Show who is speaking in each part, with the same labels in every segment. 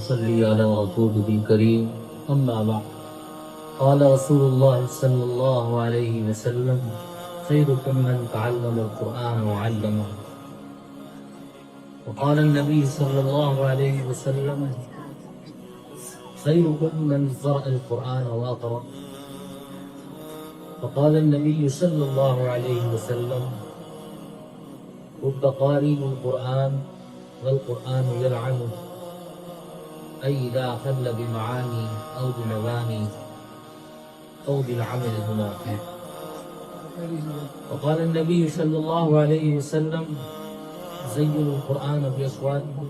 Speaker 1: صل على رسوله الكريم أما بعد. قال رسول الله صلى الله عليه وسلم: خيركم من تعلم القرآن وعلمه. وقال النبي صلى الله عليه وسلم: خيركم من قرأ القرآن وأقرأ. وقال النبي صلى الله عليه وسلم: رب قارئ القرآن والقرآن يلعنه، أي إذا أخل بمعاني أو بمباني أو بالعمل المنافع. وقال النبي صلى الله عليه وسلم: زينوا القرآن بأصواتكم.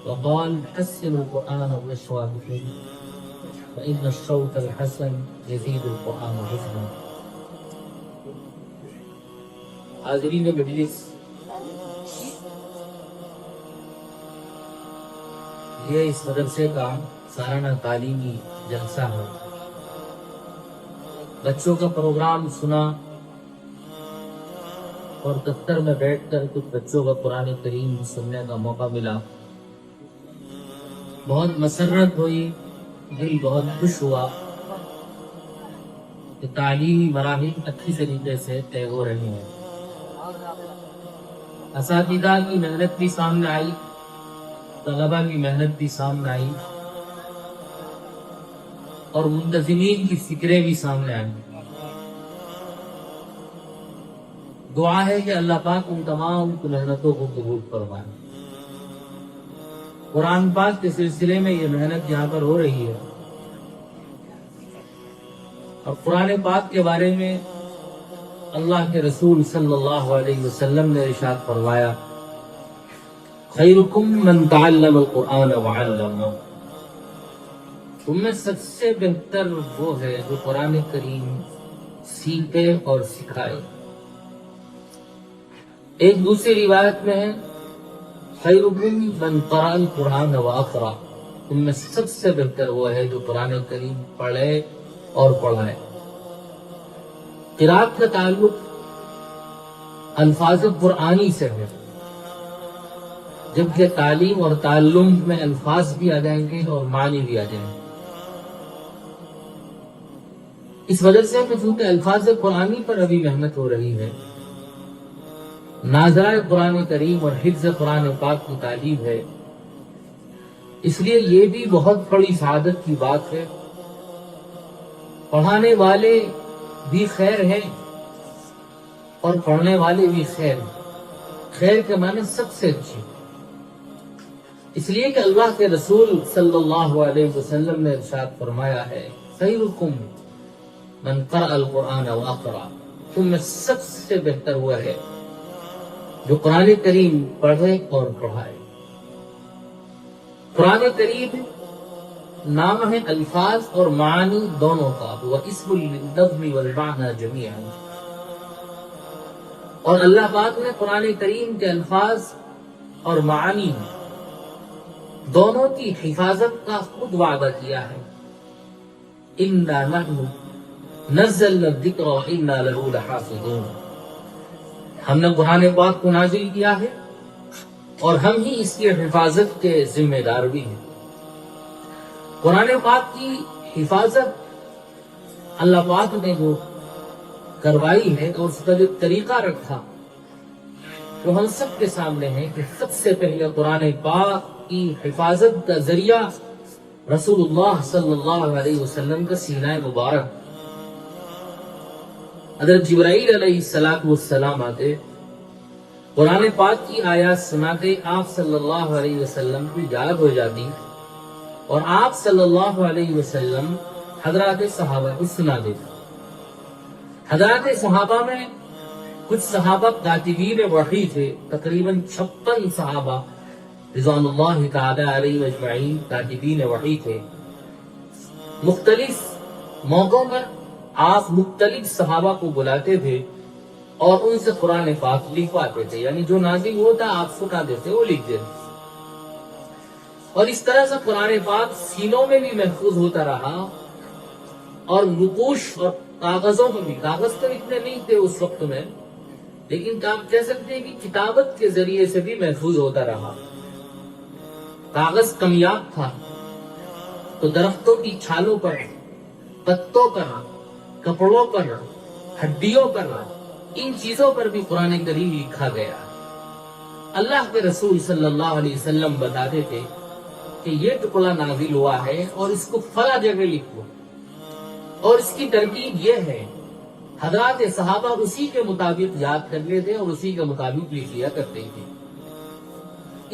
Speaker 1: وقال: حسنوا القرآن بأصواتكم، فإن الصوت الحسن يزيد القرآن حسنا. حاضرین مجلس، یہ اس مدرسے کا سالانہ تعلیمی جلسہ ہے. بچوں کا پروگرام سنا اور دفتر میں بیٹھ کر کچھ بچوں کا قرآن کریم سننے کا موقع ملا. بہت مسرت ہوئی، دل بہت خوش ہوا کہ تعلیمی مراحل اچھی طریقے سے طے ہو رہی ہیں. اساتذہ کی محنت بھی سامنے آئی، طلبہ کی محنت بھی سامنے آئی، اور منتظمین کی فکریں بھی سامنے آئیں. دعا ہے کہ اللہ پاک ان تمام کی محنتوں کو قبول فرمائے. قرآن پاک کے سلسلے میں یہ محنت یہاں پر ہو رہی ہے، اور قرآن پاک کے بارے میں اللہ کے رسول صلی اللہ علیہ وسلم نے ارشاد فرمایا: خیرکم من تعلم القرآن وعلمہ. تم میں سب سے بہتر وہ ہے جو قرآن کریم سیکھے اور سکھائے. ایک دوسری روایت میں ہے: خیرکم من قرأ القرآن واقرأ. تم میں سب سے بہتر وہ ہے جو قرآن کریم پڑھے اور پڑھائے. قرأت کا تعلق الفاظ قرآنی سے ہے، جبکہ تعلیم اور تعلم میں الفاظ بھی آ جائیں گے اور معنی بھی آ جائیں گے. اس وجہ سے کہ چونکہ الفاظ قرآنی پر ابھی محنت ہو رہی ہے، ناظرہ قرآن کریم اور حفظ قرآن پاک کی تعلیم ہے، اس لیے یہ بھی بہت بڑی سعادت کی بات ہے. پڑھانے والے بھی خیر ہیں اور پڑھنے والے بھی خیر ہیں. خیر کے معنی سب سے اچھی، اس لیے کہ اللہ کے رسول صلی اللہ علیہ وسلم نے ارشاد فرمایا ہے: خیرکم من قرأ القرآن واقرأ. تم میں سب سے بہتر ہوا ہے جو قرآن کریم پڑھے اور پڑھائے. قرآن کریم نام ہے الفاظ اور معانی دونوں کا، وہ اسم للنظم والمعنی جميعا. اور اللہ پاک نے قرآن کریم کے الفاظ اور معانی دونوں کی حفاظت کا خود وعدہ کیا ہے. اِنَّا نَحْنُ نَزَّلْنَا الذِّكْرَ وَإِنَّا لَهُ لَحَافِظُونَ. ہم نے قرآن پاک کو نازل کیا ہے اور ہم ہی اس کی حفاظت کے ذمہ دار بھی ہیں. قرآن پاک کی حفاظت اللہ پاک نے جو کروائی ہے اور اس کا جو طریقہ رکھا وہ ہم سب کے سامنے ہے کہ سب سے پہلے قرآن پاک کی حفاظت کا ذریعہ رسول اللہ صلی اللہ علیہ وسلم کا سینہ مبارک. حضرت جبرائیل علیہ السلام آتے، قرآن پاک کی آیات سناتے، آپ صلی اللہ علیہ وسلم کی یاد ہو جاتی اور آپ صلی اللہ علیہ وسلم حضرات صحابہ کو سنا دیتے. حضرات صحابہ میں کچھ صحابہ کاتبین وحی تھے، تقریباً 56 صحابہ رضوان اللہ تعالی علیہ اجمعین کاتبین وحی تھے. مختلف موقعوں پر آپ مختلف صحابہ کو بلاتے تھے اور ان سے قرآن پاک لکھواتے تھے، یعنی جو نازل ہوتا آپ سنا دیتے وہ لکھ دیتے. اور اس طرح سے قرآن پاک سینوں میں بھی محفوظ ہوتا رہا اور نقوش اور کاغذوں میں بھی. کاغذ تو اتنے نہیں تھے اس وقت میں، لیکن آپ کہہ سکتے ہیں کہ کتابت کے ذریعے سے بھی محفوظ ہوتا رہا. کاغذ کمیاب تھا تو درختوں کی چھالوں پر، پتوں پر، کپڑوں پر، ہڈیوں پر، ان چیزوں پر بھی قرآن کریم لکھا گیا۔ اللہ کے رسول صلی اللہ علیہ وسلم بتاتے تھے کہ یہ ٹکڑا نازل ہوا ہے اور اس کو فلاں جگہ لکھو، اور اس کی ترتیب یہ ہے۔ حضرات صحابہ اسی کے مطابق یاد کر لیتے اور اسی کے مطابق لکھ لیا کرتے تھے۔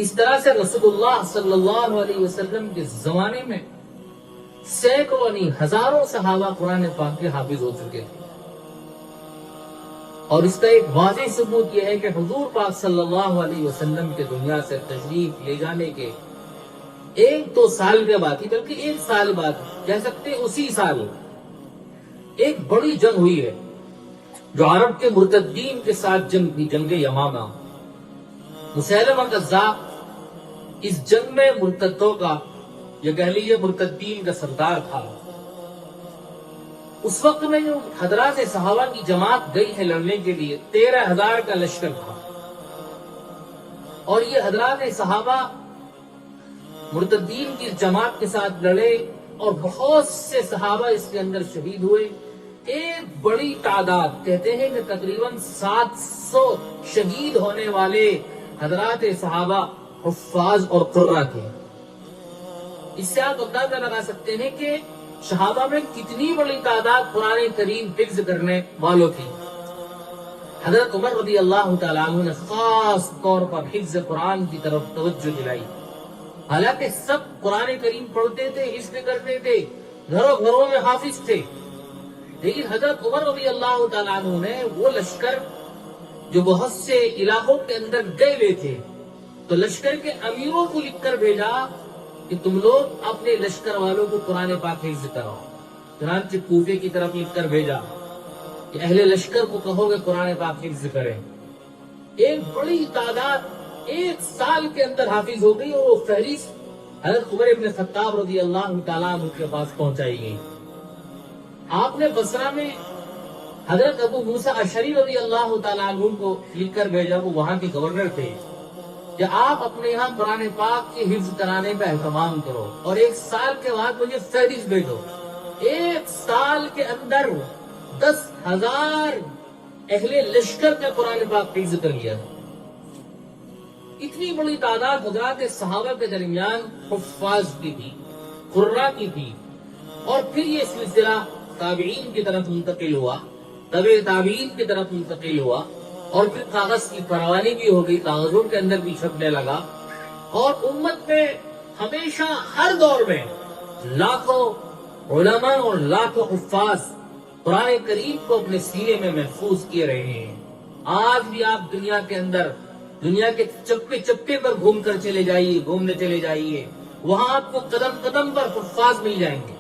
Speaker 1: اس طرح سے رسول اللہ صلی اللہ علیہ وسلم کے زمانے میں سینکڑوں نہیں ہزاروں صحابہ قرآن پاک کے حافظ ہو چکے تھے، اور اس کا ایک واضح ثبوت یہ ہے کہ حضور پاک صلی اللہ علیہ وسلم کے دنیا سے تشریف لے جانے کے 1-2 سال کے بعد ہی، بلکہ 1 سال بعد کہہ سکتے اسی سال ایک بڑی جنگ ہوئی ہے جو عرب کے مرتدین کے ساتھ جنگ تھی، جنگ یمامہ۔ مسیلمہ کذاب اس جنگ میں مرتدوں کا، یہ کہہ لیجیے مرتدین کا سردار تھا۔ اس وقت میں جو حضرات صحابہ کی جماعت گئی ہے لڑنے کے لیے 13,000 کا لشکر تھا، اور یہ حضرات صحابہ مرتدین کی جماعت کے ساتھ لڑے اور بہت سے صحابہ اس کے اندر شہید ہوئے۔ ایک بڑی تعداد، کہتے ہیں کہ تقریباً 700 شہید ہونے والے حضرات صحابہ حفاظ اور قرہ تھے۔ اس سے آپ اندازہ لگا سکتے ہیں کہ صحابہ میں کتنی بڑی تعداد قرآن کریم حفظ کرنے والوں تھی۔ حضرت عمر رضی اللہ تعالیٰ عنہ نے خاص طور پر حفظ قرآن کی طرف توجہ دلائی۔ حالانکہ سب قرآن کریم پڑھتے تھے، حفظ کرتے تھے، گھروں گھروں میں حافظ تھے، لیکن حضرت عمر رضی اللہ تعالیٰ عنہ نے وہ لشکر جو بہت سے علاقوں کے اندر گئے ہوئے تھے، تو لشکر کے امیروں کو لکھ کر بھیجا کہ تم لوگ اپنے لشکر والوں کو قرآن پاک حفظ کراؤ۔ چنانچہ کوفے کی طرف لکھ کر بھیجا کہ اہل لشکر کو کہو گے قرآن پاک حفظ کریں۔ ایک بڑی تعداد 1 سال کے اندر حافظ ہو گئی، اور وہ فہرست حضرت عمر ابن خطاب رضی اللہ تعالیٰ عنہ کے پاس پہنچائی گئی۔ آپ نے بصرہ میں حضرت ابو موسیٰ اشعری رضی اللہ تعالیٰ عنہ کو لکھ کر بھیجا، وہ وہاں کے گورنر تھے، کہ آپ اپنے یہاں قرآن پاک کی حفظ کرانے پہ اہتمام کرو، اور 1 سال کے بعد مجھے فہرست بھیجو۔ 1 سال کے اندر 10,000 اہل لشکر کا قرآن پاک حفظ کر لیا۔ اتنی بڑی تعداد حضرات صحابہ کے درمیان حفاظ کی تھی، قرہ کی تھی، اور پھر یہ سلسلہ تابعین کی طرف منتقل ہوا، تبع تابعین کی طرف منتقل ہوا، اور پھر کاغذ کی فراوانی بھی ہو گئی، کاغذوں کے اندر بھی چھپنے لگا، اور امت میں ہمیشہ ہر دور میں لاکھوں علماء اور لاکھوں حفاظ قرآن کریم کو اپنے سینے میں محفوظ کیے رہے ہیں۔ آج بھی آپ دنیا کے اندر، دنیا کے چپے چپے پر گھومنے چلے جائیے، وہاں آپ کو قدم قدم پر حفاظ مل جائیں گے،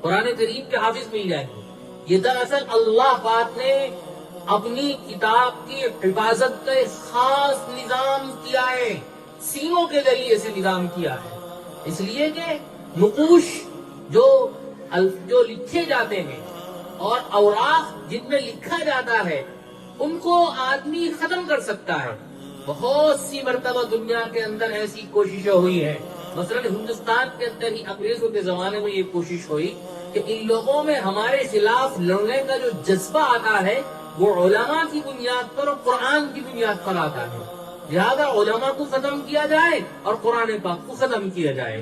Speaker 1: قرآن کریم کے حافظ مل جائیں گے۔ یہ دراصل اللہ پاک نے اپنی کتاب کی حفاظت کا ایک خاص نظام کیا ہے، سینوں کے ذریعے سے نظام کیا ہے، اس لیے کہ نقوش جو لکھے جاتے ہیں اور اوراق جن میں لکھا جاتا ہے، ان کو آدمی ختم کر سکتا ہے۔ بہت سی مرتبہ دنیا کے اندر ایسی کوششیں ہوئی ہیں، مثلا ہندوستان کے اندر ہی انگریزوں کے زمانے میں یہ کوشش ہوئی کہ ان لوگوں میں ہمارے خلاف لڑنے کا جو جذبہ آتا ہے وہ علماء کی بنیاد پر اور قرآن کی بنیاد پر آتا ہے، لہذا علماء کو ختم کیا جائے اور قرآن پاک کو ختم کیا جائے۔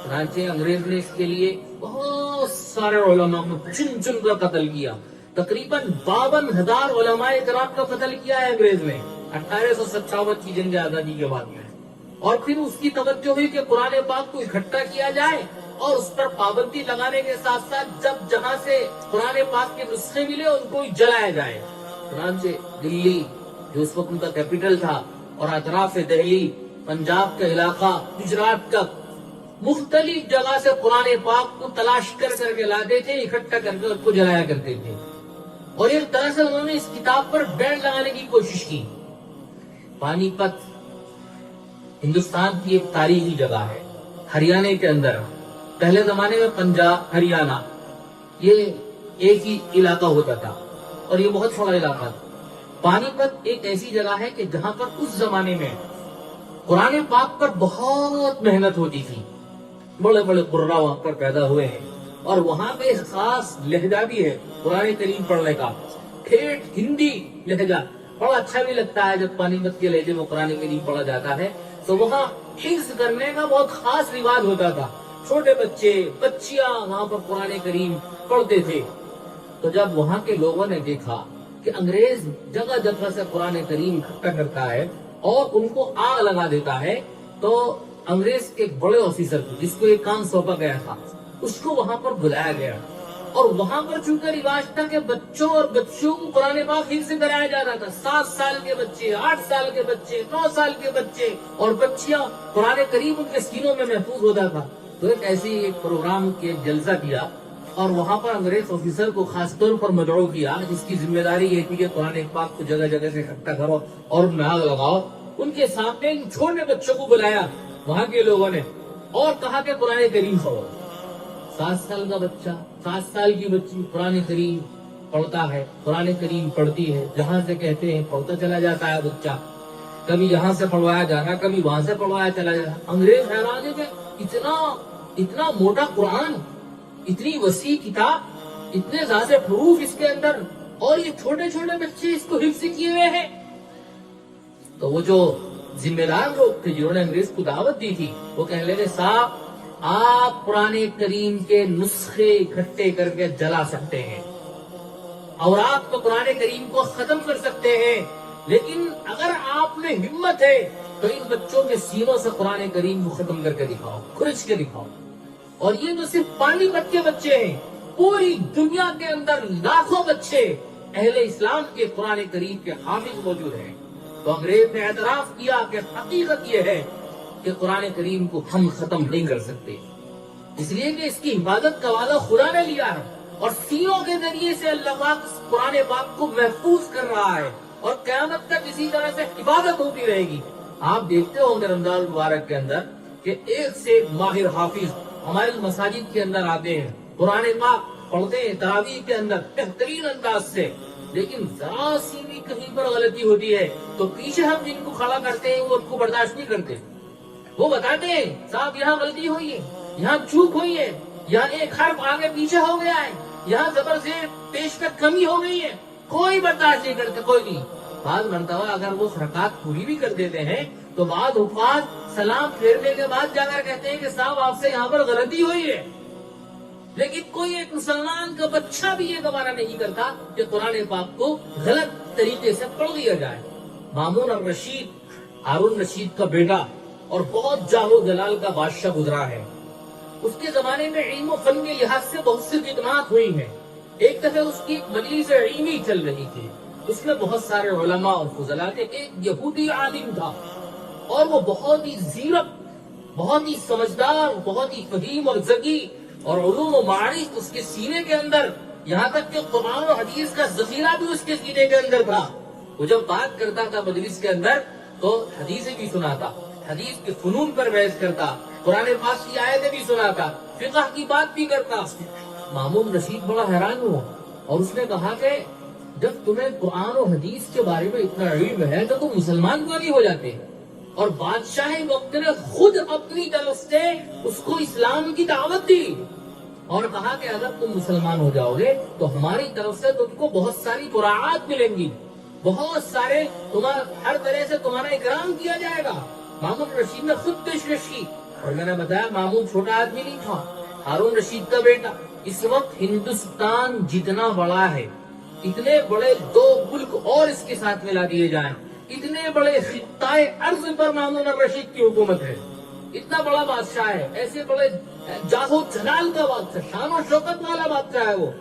Speaker 1: چنانچہ انگریز نے اس کے لیے بہت سارے علماء کو چن چن کر قتل کیا، تقریباً 52,000 علماء کرام کا قتل کیا ہے انگریز نے 1857 کی جنگ آزادی کے بعد میں۔ اور پھر اس کی توجہ ہوئی کہ قرآن پاک کو اکٹھا کیا جائے اور اس پر پابندی لگانے کے ساتھ ساتھ جب جہاں سے قرآن پاک کے نسخے ملے ان کو جلایا جائے۔ چنانچہ دلی جو اس وقت ان کا کیپٹل تھا اور اطراف دہلی، پنجاب کا علاقہ، گجرات کا، مختلف جگہ سے قرآن پاک کو تلاش کر کے لاتے تھے، اکٹھا کر کے اس کو جلایا کرتے تھے، اور ایک طرح سے انہوں نے اس کتاب پر بین لگانے کی کوشش کی۔ پانی پت ہندوستان کی ایک تاریخی جگہ ہے، ہریانہ کے اندر۔ پہلے زمانے میں پنجاب، ہریانہ یہ ایک ہی علاقہ ہوتا تھا اور یہ بہت بڑا علاقہ تھا۔ پانی پت ایک ایسی جگہ ہے کہ جہاں پر اس زمانے میں قرآن پاک پر بہت محنت ہوتی تھی. بڑے بڑے قرا وہاں پر پیدا ہوئے ہیں اور وہاں پہ ایک خاص لہجہ بھی ہے قرآن کریم پڑھنے کا. ٹھیٹ ہندی لہجہ بڑا اچھا بھی لگتا ہے جب پانی پت کے لہجے میں قرآن کریم پڑھا جاتا ہے. تو وہاں حفظ کرنے کا بہت خاص رواج ہوتا تھا. چھوٹے بچے بچیاں وہاں پر قرآن کریم پڑھتے تھے. تو جب وہاں کے لوگوں نے دیکھا کہ انگریز جگہ جگہ سے قرآن کریم اکٹھا کرتا ہے اور ان کو آگ لگا دیتا ہے, تو انگریز کے بڑے آفیسر کو جس کو ایک کام سونپا گیا تھا اس کو وہاں پر بلایا گیا. اور وہاں پر چونکہ رواج تھا کہ بچوں اور بچوں کو قرآن پاک حفظ کرایا جاتا تھا. 7 سال کے بچے, 8 سال کے بچے, 9 سال کے بچے اور بچیاں قرآن کریم ان کے سینوں میں محفوظ ہوتا تھا. تو ایک ایسی ایک پروگرام کے جلسہ کیا اور وہاں پر انگریز آفیسر کو خاص طور پر مدعو کیا جس کی ذمہ داری یہ تھی کہ قرآن پاک کو جگہ جگہ سے اکٹھا کرو اور ان میں آگ لگاؤ. ان کے سامنے ان چھوٹے بچوں کو بلایا وہاں کے لوگوں نے اور کہا کہ قرآن کریم پڑھو. 7 سال کا بچہ, 7 سال کی بچی قرآن کریم پڑھتا ہے, قرآن کریم پڑھتی ہے, جہاں سے کہتے ہیں پڑھتا چلا جاتا ہے بچہ. کبھی یہاں سے پڑھوایا جا رہا, کبھی وہاں سے پڑھوایا چلا جا رہا. انگریز حیران ہے کہ اتنا موٹا قرآن, اتنی وسیع کتاب, اتنے زیادہ حروف اس کے اندر اور یہ چھوٹے چھوٹے بچے اس کو حفظ کیے ہوئے ہیں. تو وہ جو ذمہ دار لوگ تھے جنہوں نے انگریز کو دعوت دی تھی وہ کہنے لگے صاحب آپ قرآن کریم کے نسخے اکٹھے کر کے جلا سکتے ہیں اور آپ تو قرآن کریم کو ختم کر سکتے ہیں, لیکن اگر آپ میں ہمت ہے تو ان بچوں کے سینوں سے قرآن کریم کو ختم کر کے دکھاؤ, کھرچ کے دکھاؤ. اور یہ تو صرف پانی پت کے بچے ہیں, پوری دنیا کے اندر لاکھوں بچے اہل اسلام کے قرآن کریم کے حافظ موجود ہیں. تو انگریز نے اعتراف کیا کہ حقیقت یہ ہے کہ قرآن کریم کو ہم ختم نہیں کر سکتے, اس لیے کہ اس کی حفاظت کا وعدہ خدا نے لیا ہے اور سینوں کے ذریعے سے اللہ پاک قرآن پاک کو محفوظ کر رہا ہے اور قیامت تک اسی طرح سے حفاظت ہوتی رہے گی. آپ دیکھتے ہوں گے رمضان المبارک کے اندر کہ ایک سے ماہر حافظ ہماری مساجد کے اندر آتے ہیں, قرآن پاک پڑھتے ہیں تراویح کے اندر بہترین انداز سے, لیکن ذرا سی بھی کہیں پر غلطی ہوتی ہے تو پیچھے ہم جن کو کھڑا کرتے ہیں وہ ان کو برداشت نہیں کرتے. وہ بتاتے ہیں صاحب یہاں غلطی ہوئی ہے, یہاں چوک ہوئی ہے, یہاں ایک حرف آگے پیچھے ہو گیا ہے, یہاں زبر سے پیش میں کمی ہو گئی ہے. کوئی برداشت نہیں کرتے, کوئی نہیں. بعض مرتبہ اگر وہ حرکات پوری بھی کر دیتے ہیں تو بعض حفاظ سلام پھیرنے کے بعد جا کر کہتے ہیں کہ صاحب آپ سے یہاں پر غلطی ہوئی ہے. لیکن کوئی ایک مسلمان کا بچہ بھی یہ گوارا نہیں کرتا کہ قرآن پاک کو غلط طریقے سے پڑھ لیا جائے. مامون الرشید, ہارون رشید کا بیٹا اور بہت جاہ و جلال کا بادشاہ گزرا ہے. اس کے زمانے میں علم و فن کے لحاظ سے بہت سی خدمات ہوئی ہیں. ایک دفعہ اس کی ایک مجلس علمی چل رہی تھی, اس میں بہت سارے علماء اور فضلاء تھے. ایک یہودی عالم تھا اور وہ بہت ہی زیرک, بہت ہی سمجھدار, بہت ہی فہیم اور ذکی اور علوم و معارف اس کے سینے کے اندر, یہاں تک کہ قرآن و حدیث کا ذخیرہ بھی اس کے سینے کے اندر تھا. وہ جب بات کرتا تھا مجلس کے اندر تو حدیثیں بھی سناتا, حدیث کے فنون پر بحث کرتا, قرآن پاک کی آیتیں بھی سناتا, فقہ کی بات بھی کرتا. مامون رشید بڑا حیران ہوا اور اس نے کہا کہ جب تمہیں قرآن و حدیث کے بارے میں اتنا علم ہے تو تم مسلمان کیوں نہیں ہو جاتے؟ اور بادشاہ وقت نے خود اپنی طرف سے اس کو اسلام کی دعوت دی اور کہا کہ اگر تم مسلمان ہو جاؤ گے تو ہماری طرف سے تم کو بہت ساری مراعات ملیں گی, بہت سارے ہر طرح سے تمہارا اکرام کیا جائے گا. مامون رشید نے خود پیشکش کی اور میں نے بتایا مامون چھوٹا آدمی نہیں تھا, ہارون رشید کا بیٹا. اس وقت ہندوستان جتنا بڑا ہے, اتنے بڑے 2 ملک اور اس کے ساتھ ملا دیے جائیں, اتنے بڑے خطۂ ارض پر مامون رشید کی حکومت ہے. اتنا بڑا بادشاہ ہے, ایسے بڑے جاہو جلال کا بادشاہ, شان و شوکت والا بادشاہ ہے وہ.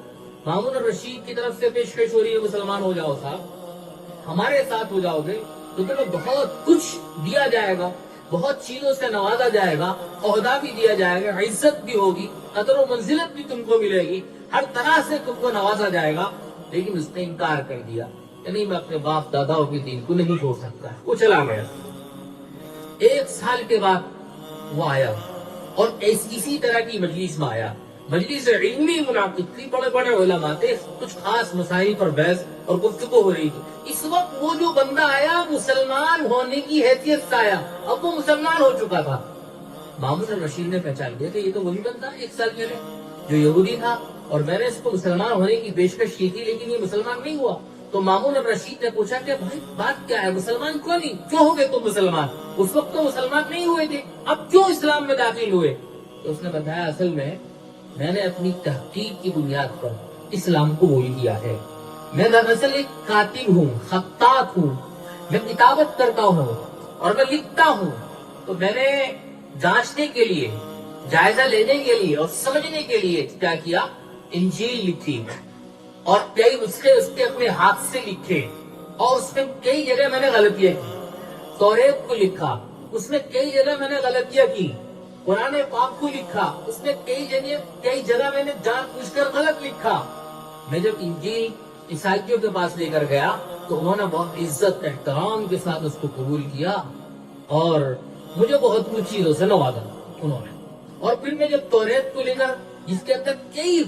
Speaker 1: مامون رشید کی طرف سے پیشکش ہو رہی ہے مسلمان ہو جاؤ صاحب, ہمارے ساتھ ہو جاؤ گے تو تمہیں بہت کچھ دیا جائے گا, بہت چیزوں سے نوازا جائے گا, عہدہ بھی دیا جائے گا, عزت بھی ہوگی, قدر و منزلت بھی تم کو ملے گی, ہر طرح سے تم کو نوازا جائے گا. لیکن اس نے انکار کر دیا کہ نہیں, میں اپنے باپ داداؤں کے دین کو نہیں چھوڑ سکتا. وہ چلا گیا. 1 سال کے بعد وہ آیا اور اسی طرح کی مجلس میں آیا. مجلس علمی منعقد تھی، بڑے بڑے علماء تھے، کچھ خاص مسائل پر بحث اور گفتگو ہو رہی تھی۔ اس وقت وہ جو بندہ آیا مسلمان ہونے کی حیثیت سے آیا، اب وہ مسلمان ہو چکا تھا۔ مامون رشید نے پہچان لیا کہ یہ تو وہی بندہ ایک سال پہلے جو یہودی تھا، اور میں نے اس کو مسلمان ہونے کی پیشکش کی تھی لیکن یہ مسلمان نہیں ہوا۔ تو مامون رشید نے پوچھا کہ بھائی بات کیا ہے، مسلمان کیوں نہیں، کیوں ہو گئے تم مسلمان؟ اس وقت تو مسلمان نہیں ہوئے تھے، اب کیوں اسلام میں داخل ہوئے؟ تو اس نے بتایا اصل میں نے اپنی تحقیق کی بنیاد پر اسلام قبول کیا ہے۔ میں دراصل ایک کاتب ہوں، خطاط ہوں، میں کتابت کرتا ہوں اور میں لکھتا ہوں۔ تو میں نے جانچنے کے لیے، جائزہ لینے کے لیے اور سمجھنے کے لیے کیا کیا، انجیل لکھی اور کئی نسخے اس کے اپنے ہاتھ سے لکھے، اور اس میں کئی جگہ میں نے غلطیاں کی۔ توریت کو لکھا، اس میں کئی جگہ میں نے غلطیاں کی۔ قرآن پاک کو لکھا، اس میں کئی جگہ میں نے جان بوجھ کر غلط لکھا۔ میں جب انجیل عیسائیوں کے پاس لے کر گیا تو انہوں نے بہت عزت احترام کے ساتھ اس کو قبول کیا اور مجھے بہت کچھ چیزوں سے نوازا انہوں نے۔ اور پھر میں جب توریت کو لے کر، جس کے اندر کئی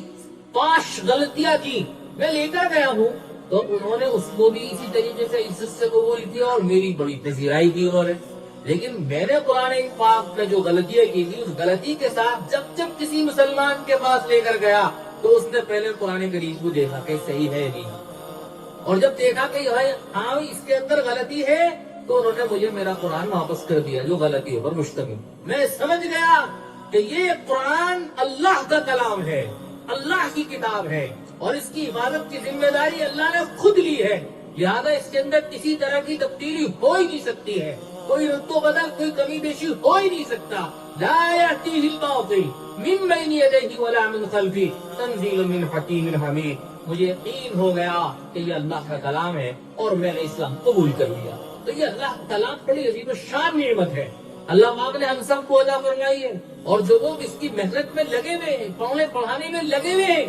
Speaker 1: 5 غلطیاں تھی، میں لے کر گیا ہوں، تو انہوں نے اس کو بھی اسی طریقے سے عزت سے قبول کیا اور میری بڑی پذیرائی کی انہوں نے۔ لیکن میں نے قرآن پاک میں جو غلطیاں کی تھی، اس غلطی کے ساتھ جب کسی مسلمان کے پاس لے کر گیا تو اس نے پہلے قرآن کریم کو دیکھا کہ صحیح ہے نہیں، اور جب دیکھا کہ ہاں اس کے اندر غلطی ہے تو انہوں نے مجھے میرا قرآن واپس کر دیا جو غلطیوں پر مشتمل۔ میں سمجھ گیا کہ یہ قرآن اللہ کا کلام ہے، اللہ کی کتاب ہے، اور اس کی حفاظت کی ذمہ داری اللہ نے خود لی ہے، لہذا اس کے اندر کسی طرح کی تبدیلی ہو ہی نہیں سکتی ہے، کوئی رد و بدل، کوئی کمی بیشی ہو ہی نہیں سکتا۔ لا یأتیہ الباطل من بین یدیہ ولا من خلفہ تنزیل من حکیم حمید۔ مجھے یقین ہو گیا کہ یہ اللہ کا کلام ہے اور میں نے اسلام قبول کر لیا۔ تو یہ اللہ کا کلام بڑی عظیم الشان نعمت ہے، اللہ پاک نے ہم سب کو عطا فرمائی ہے، اور جو لوگ اس کی محنت میں لگے ہوئے ہیں، پڑھنے پڑھانے میں لگے ہوئے ہیں،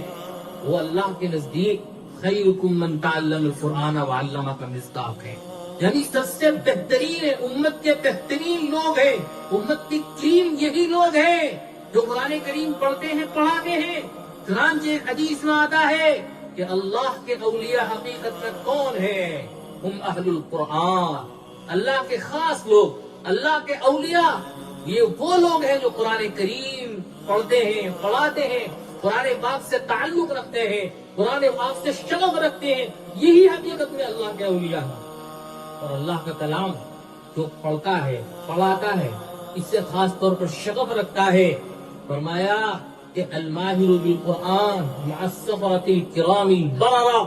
Speaker 1: وہ اللہ کے نزدیک خیرکم من تعلم القرآن وعلمہ کا مصداق ہے، یعنی سب سے بہترین ہے، امت کے بہترین لوگ ہیں، امت کی کریم یہی لوگ ہیں جو قرآن کریم پڑھتے ہیں، پڑھاتے ہیں۔ چنانچہ حدیث میں آتا ہے کہ اللہ کے اولیاء حقیقت میں کون ہیں؟ ہم اہل القرآن، اللہ کے خاص لوگ، اللہ کے اولیاء، یہ وہ لوگ ہیں جو قرآن کریم پڑھتے ہیں، پڑھاتے ہیں، قرآن پاک سے تعلق رکھتے ہیں، قرآن پاک سے شغف رکھتے ہیں، یہی حقیقت میں اللہ کے اولیاء ہیں۔ اور اللہ کا کلام جو پڑھتا ہے، پڑھاتا ہے، اس سے خاص طور پر شغف رکھتا ہے۔ فرمایا کہ الماہر بالقرآن مع السفرۃ الکرام البررہ،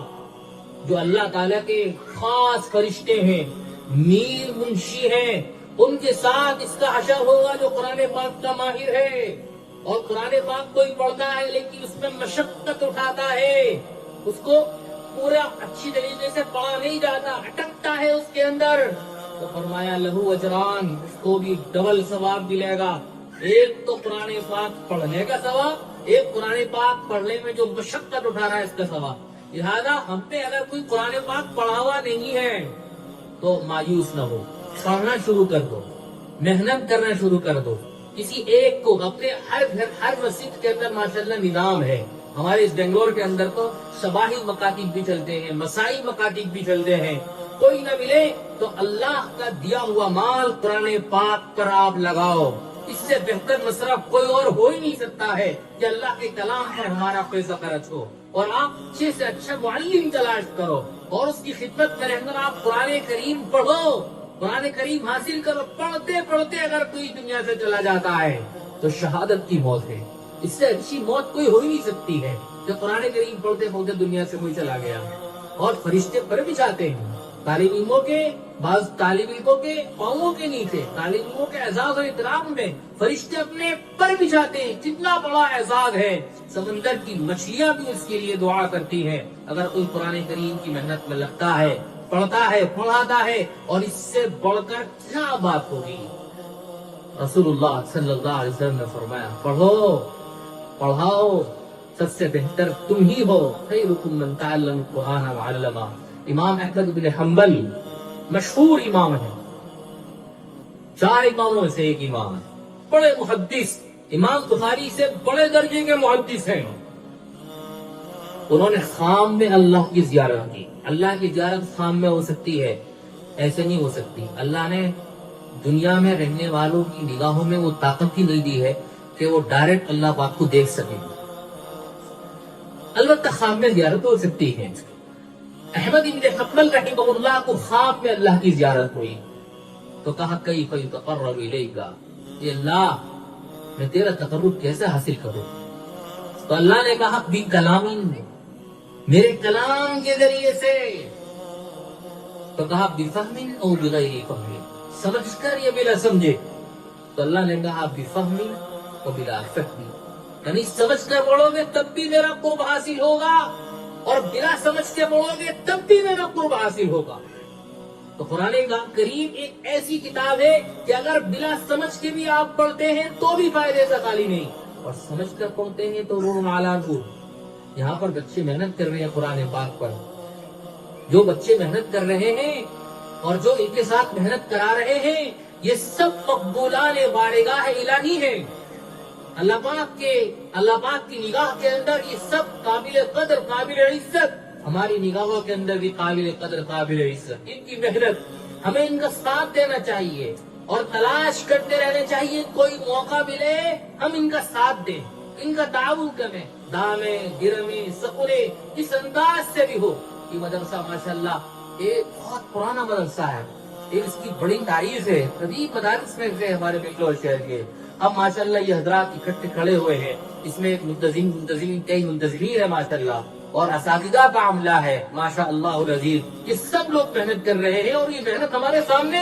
Speaker 1: جو اللہ تعالیٰ کے خاص فرشتے ہیں، میر منشی ہیں، ان کے ساتھ اس کا حشر ہوگا جو قرآن پاک کا ماہر ہے۔ اور قرآن پاک کوئی پڑھتا ہے لیکن اس میں مشقت اٹھاتا ہے، اس کو پورا اچھی طریقے سے پڑھا نہیں جاتا، اٹکتا ہے اس کے اندر، تو فرمایا لہو اجران، اس کو بھی ڈبل ثواب ملے گا، ایک تو قرآن پاک پڑھنے کا ثواب، ایک قرآن پاک پڑھنے میں جو مشقت اٹھا رہا ہے اس کا ثواب۔ لہذا ہم پہ اگر کوئی قرآن پاک پڑھا ہوا نہیں ہے تو مایوس نہ ہو، پڑھنا شروع کر دو، محنت کرنا شروع کر دو۔ کسی ایک کو اپنے ہر مسجد کے اندر ماشاءاللہ نظام ہے، ہمارے اس بنگلور کے اندر تو صباحی مکاتب بھی چلتے ہیں، مسائی مکاتب بھی چلتے ہیں، کوئی نہ ملے تو اللہ کا دیا ہوا مال قرآن پاک پر آپ لگاؤ، اس سے بہتر مصرف کوئی اور ہو ہی نہیں سکتا ہے کہ اللہ کے کلام پر ہمارا پیسہ خرچ ہو، اور آپ اچھے سے اچھا معلم تلاش کرو اور اس کی خدمت میں رہ کر آپ قرآن کریم پڑھو، قرآن کریم حاصل کرو۔ پڑھتے پڑھتے اگر کوئی دنیا سے چلا جاتا ہے تو شہادت کی موت ہے، اس سے اچھی موت کوئی ہو ہی نہیں سکتی ہے کہ قرآن کریم پڑھتے پڑھتے دنیا سے کوئی چلا گیا۔ اور فرشتے پر بھی چاہتے ہیں، طالب علموں کے، بعض طالب علموں کے پاؤں کے نیچے، طالب علموں کے اعزاز اور اکرام میں فرشتے اپنے پر بھی چاہتے ہیں، کتنا بڑا اعزاز ہے۔ سمندر کی مچھلیاں بھی اس کے لیے دعا کرتی ہیں اگر کوئی قرآن کریم کی محنت میں لگتا ہے، پڑھتا ہے، پڑھاتا ہے، اور اس سے بڑھ کر کیا بات ہوگی۔ رسول اللہ صلی اللہ علیہ وسلم نے فرمایا پڑھو، پڑھاؤ، سب سے بہتر تم ہی ہو، خیرکم من تعلم القرآن وعلمہ۔ امام احمد بن حنبل مشہور امام ہیں، 4 اماموں سے ایک امام ہے، بڑے محدث، امام بخاری سے بڑے درجے کے محدث ہیں، انہوں نے خام میں اللہ کی زیارت کی. اللہ کی زیارت خام میں ہو سکتی ہے، ایسے نہیں ہو سکتی. اللہ نے دنیا میں رہنے والوں کی نگاہوں میں وہ طاقت ہی نہیں دی ہے کہ وہ ڈائریکٹ اللہ پاک کو دیکھ سکیں. البتہ خام میں زیارت ہو سکتی ہے. احمد بن حنبل رحمہ اللہ کو خواب میں اللہ کی زیارت ہوئی تو کہا کیف یتقرب الیک، اے اللہ میں تیرا تقرب کیسے حاصل کروں؟ تو اللہ نے کہا بکلام، میرے کلام کے ذریعے سے. تو کہا بفہم او بغیر فہم، سمجھ کر یا بلا سمجھے؟ تو اللہ نے کہا بفہم او بلا فہم، یعنی سمجھ کر پڑھو گے تب بھی میرا قرب حاصل ہوگا اور بلا سمجھ کے پڑھو گے تب بھی میرا قرب حاصل ہوگا. تو قرآن کریم ایک ایسی کتاب ہے کہ اگر بلا سمجھ کے بھی آپ پڑھتے ہیں تو بھی فائدے سے خالی نہیں، اور سمجھ کر پڑھتے ہیں تو روح اعلیٰ کو. یہاں پر بچے محنت کر رہے ہیں قرآن پاک پر، جو بچے محنت کر رہے ہیں اور جو ان کے ساتھ محنت کرا رہے ہیں، یہ سب مقبولان بارگاہ الہی ہیں. اللہ پاک کی نگاہ کے اندر یہ سب قابل قدر، قابل عزت، ہماری نگاہوں کے اندر بھی قابل قدر، قابل عزت. ان کی محنت ہمیں ان کا ساتھ دینا چاہیے اور تلاش کرتے رہنا چاہیے، کوئی موقع ملے ہم ان کا ساتھ دیں، ان کا تعاون کریں، دامے گرمے سکڑے اس انداز سے بھی ہو. یہ مدرسہ ماشاءاللہ ایک بہت پرانا مدرسہ ہے، ایک اس کی بڑی تعریف ہے، قدیم مدارس میں سے ہمارے بنگلور شہر کے. اب ماشاءاللہ یہ حضرات اکٹھے کھڑے ہوئے ہیں، اس میں ایک کئی منتظمین ہے ماشاءاللہ، اور اساتذہ کا عملہ ہے ماشاءاللہ العزیز. یہ سب لوگ محنت کر رہے ہیں اور یہ محنت ہمارے سامنے.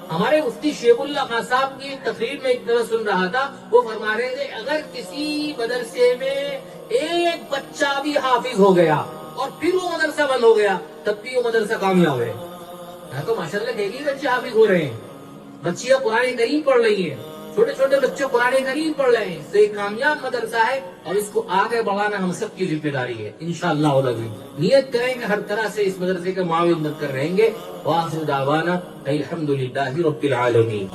Speaker 1: ہمارے مفتی شیخ اللہ خان صاحب کی تقریر میں ایک طرح سن رہا تھا، وہ فرما رہے تھے اگر کسی مدرسے میں ایک بچہ بھی حافظ ہو گیا اور پھر وہ مدرسہ بند ہو گیا تب بھی وہ مدرسہ کامیاب ہے. یہاں تو ماشاءاللہ ڈیلی بچے حافظ ہو رہے ہیں، بچیاں قرآن کریم پڑھ رہی ہیں، چھوٹے چھوٹے بچے قرآن کریم پڑھ رہے ہیں. تو یہ کامیاب مدرسہ ہے اور اس کو آگے بڑھانا ہم سب کی ذمہ داری ہے انشاءاللہ العزیز. نیت کریں گے ہر طرح سے اس مدرسے کے معاون بن کر رہیں گے. وآخر دعوانا الحمدللہ رب العالمین.